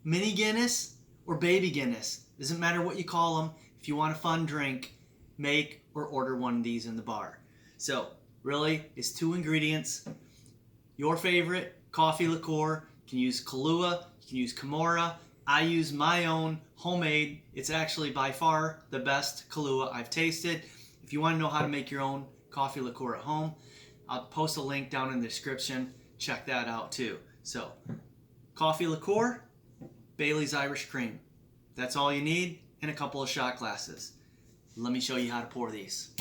Mini Guinness or baby Guinness. Doesn't matter what you call them. If you want a fun drink, make or order one of these in the bar. So really, it's 2 ingredients. Your favorite, coffee liqueur. You can use Kahlua, you can use Kimura. I use my own homemade. It's actually by far the best Kahlua I've tasted. If you want to know how to make your own coffee liqueur at home, I'll post a link down in the description. Check that out too. So, coffee liqueur, Bailey's Irish Cream. That's all you need, and a couple of shot glasses. Let me show you how to pour these.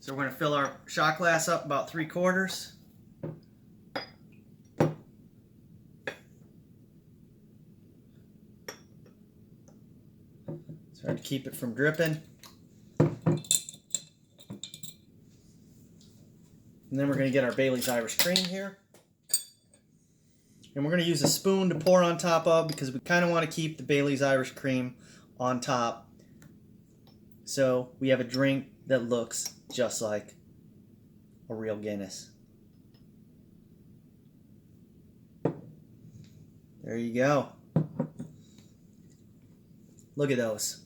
So we're going to fill our shot glass up about 3/4. Try to keep it from dripping. And then we're going to get our Bailey's Irish Cream here. And we're going to use a spoon to pour on top of, because we kind of want to keep the Bailey's Irish Cream on top, so we have a drink that looks just like a real Guinness. There you go. Look at those.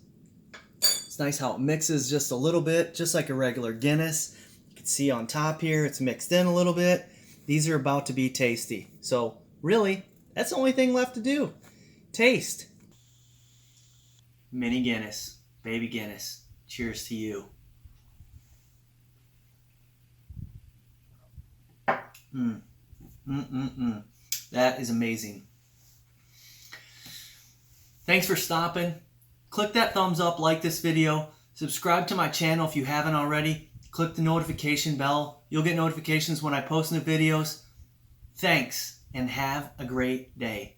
It's nice how it mixes just a little bit, just like a regular Guinness. You can see on top here, it's mixed in a little bit. These are about to be tasty. So really, that's the only thing left to do. Taste. Mini Guinness, baby Guinness. Cheers to you. That is amazing. Thanks for stopping. Click that thumbs up, like this video. Subscribe to my channel if you haven't already. Click the notification bell. You'll get notifications when I post new videos. Thanks, and have a great day.